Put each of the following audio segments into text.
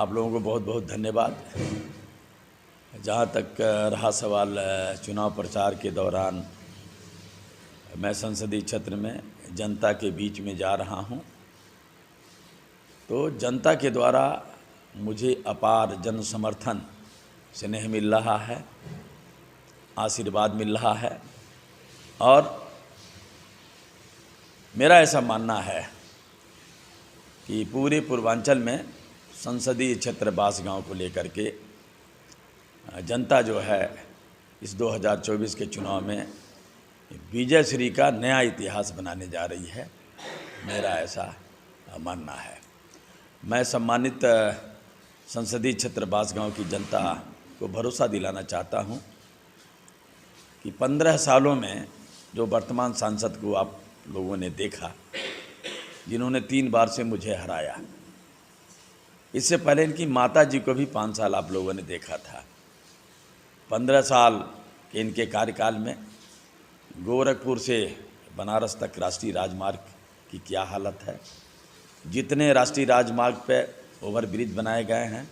आप लोगों को बहुत बहुत धन्यवाद। जहाँ तक रहा सवाल चुनाव प्रचार के दौरान मैं संसदीय क्षेत्र में जनता के बीच में जा रहा हूँ, तो जनता के द्वारा मुझे अपार जन समर्थन स्नेह मिल रहा है, आशीर्वाद मिल रहा है। और मेरा ऐसा मानना है कि पूरे पूर्वांचल में संसदीय क्षेत्र बांसगांव को लेकर के जनता जो है इस 2024 के चुनाव में विजय श्री का नया इतिहास बनाने जा रही है, मेरा ऐसा मानना है। मैं सम्मानित संसदीय क्षेत्र बांसगांव की जनता को भरोसा दिलाना चाहता हूं कि 15 सालों में जो वर्तमान सांसद को आप लोगों ने देखा, जिन्होंने 3 बार से मुझे हराया, इससे पहले इनकी माता जी को भी 5 साल आप लोगों ने देखा था। 15 साल के इनके कार्यकाल में गोरखपुर से बनारस तक राष्ट्रीय राजमार्ग की क्या हालत है, जितने राष्ट्रीय राजमार्ग पे ओवरब्रिज बनाए गए हैं,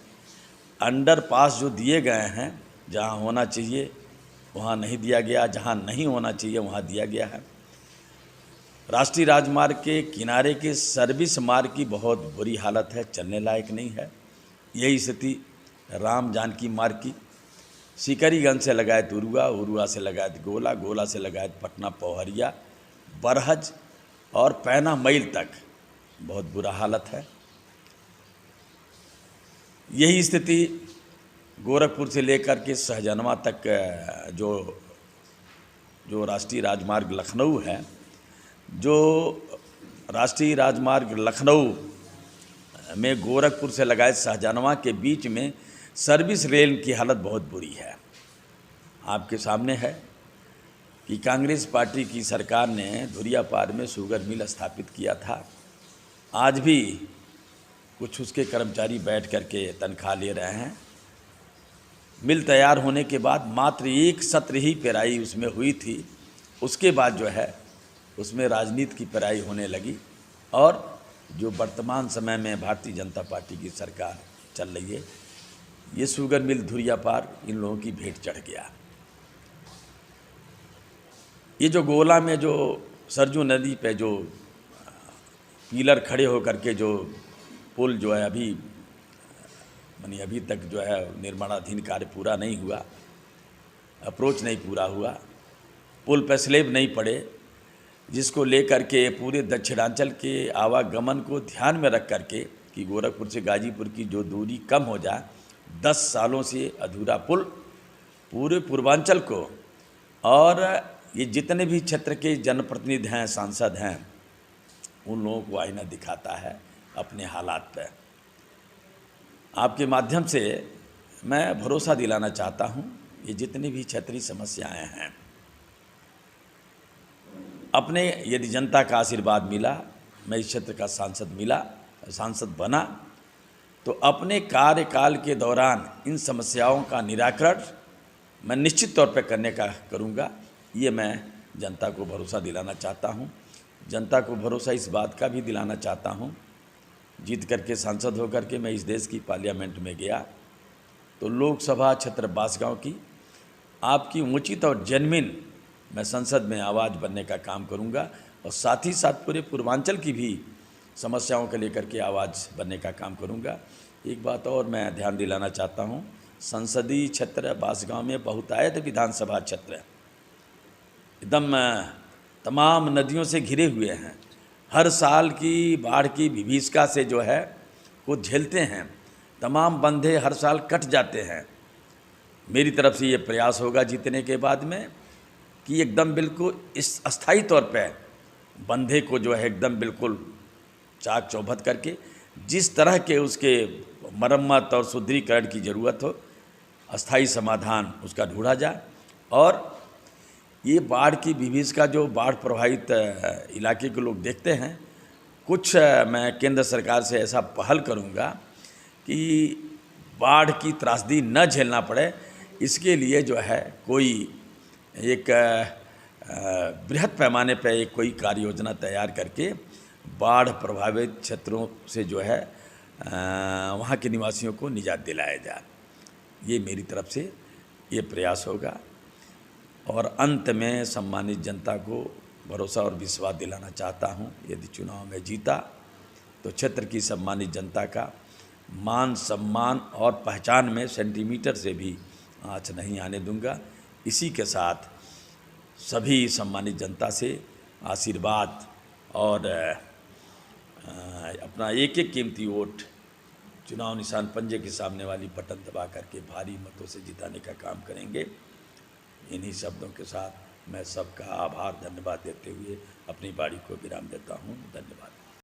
अंडरपास जो दिए गए हैं, जहां होना चाहिए वहां नहीं दिया गया, जहां नहीं होना चाहिए वहां दिया गया है। राष्ट्रीय राजमार्ग के किनारे के सर्विस मार्ग की बहुत बुरी हालत है, चलने लायक नहीं है। यही स्थिति राम जानकी मार्ग की, सिकरीगंज से लगायत उरुआ, उरुआ से लगायत गोला, गोला से लगायत पटना पौहरिया, बरहज और पैना मैल तक बहुत बुरा हालत है। यही स्थिति गोरखपुर से लेकर के सहजनवा तक जो राष्ट्रीय राजमार्ग लखनऊ है, जो राष्ट्रीय राजमार्ग लखनऊ में गोरखपुर से लगाए सहजनवा के बीच में सर्विस रेल की हालत बहुत बुरी है। आपके सामने है कि कांग्रेस पार्टी की सरकार ने धुरियापार में शुगर मिल स्थापित किया था। आज भी कुछ उसके कर्मचारी बैठ करके तनख्वाह ले रहे हैं। मिल तैयार होने के बाद मात्र 1 सत्र ही पेराई उसमें हुई थी, उसके बाद जो है उसमें राजनीति की पेराई होने लगी और जो वर्तमान समय में भारतीय जनता पार्टी की सरकार चल रही है, ये शुगर मिल धुरियापार इन लोगों की भेंट चढ़ गया। ये जो गोला में जो सरजू नदी पे जो पिलर खड़े होकर के जो पुल जो है अभी तक जो है निर्माणाधीन कार्य पूरा नहीं हुआ, अप्रोच नहीं पूरा हुआ, पुल पर स्लेब नहीं पड़े, जिसको लेकर के पूरे दक्षिणांचल के आवागमन को ध्यान में रख करके कि गोरखपुर से गाजीपुर की जो दूरी कम हो जाए, 10 सालों से अधूरा पुल पूरे पूर्वांचल को और ये जितने भी क्षेत्र के जनप्रतिनिधि हैं, सांसद हैं, उन लोगों को आईना दिखाता है अपने हालात पर। आपके माध्यम से मैं भरोसा दिलाना चाहता हूँ, ये जितनी भी क्षेत्रीय समस्याएं हैं, अपने यदि जनता का आशीर्वाद मिला, मैं इस क्षेत्र का सांसद बना, तो अपने कार्यकाल के दौरान इन समस्याओं का निराकरण मैं निश्चित तौर पर करने का करूँगा। ये मैं जनता को भरोसा दिलाना चाहता हूँ। जनता को भरोसा इस बात का भी दिलाना चाहता हूँ, जीत करके सांसद होकर के मैं इस देश की पार्लियामेंट में गया तो लोकसभा क्षेत्र बांसगांव की आपकी उचित और जेन्युइन मैं संसद में आवाज़ बनने का काम करूंगा और साथ ही साथ पूरे पूर्वांचल की भी समस्याओं को लेकर के आवाज़ बनने का काम करूंगा। एक बात और मैं ध्यान दिलाना चाहता हूं, संसदीय क्षेत्र बांसगांव में बहुतायत विधानसभा क्षेत्र एकदम तमाम नदियों से घिरे हुए हैं। हर साल की बाढ़ की विभीषिका से जो है वो झेलते हैं, तमाम बंधे हर साल कट जाते हैं। मेरी तरफ से ये प्रयास होगा जीतने के बाद में कि एकदम बिल्कुल इस अस्थायी तौर पे बंधे को जो है एकदम बिल्कुल चाक चौबंद करके जिस तरह के उसके मरम्मत और सुदृढ़ीकरण की ज़रूरत हो, अस्थायी समाधान उसका ढूंढा जाए। और ये बाढ़ की विभीषिका जो बाढ़ प्रभावित इलाके के लोग देखते हैं, कुछ मैं केंद्र सरकार से ऐसा पहल करूँगा कि बाढ़ की त्रासदी न झेलना पड़े, इसके लिए जो है कोई एक बृहद पैमाने पर एक कोई कार्य योजना तैयार करके बाढ़ प्रभावित क्षेत्रों से जो है वहाँ के निवासियों को निजात दिलाया जाए। ये मेरी तरफ से ये प्रयास होगा। और अंत में सम्मानित जनता को भरोसा और विश्वास दिलाना चाहता हूँ, यदि चुनाव में जीता तो क्षेत्र की सम्मानित जनता का मान सम्मान और पहचान में सेंटीमीटर से भी आँच नहीं आने दूंगा। इसी के साथ सभी सम्मानित जनता से आशीर्वाद और अपना एक एक कीमती वोट चुनाव निशान पंजे के सामने वाली बटन दबा करके भारी मतों से जिताने का काम करेंगे। इन्हीं शब्दों के साथ मैं सबका आभार धन्यवाद देते हुए अपनी बारी को विराम देता हूँ। धन्यवाद।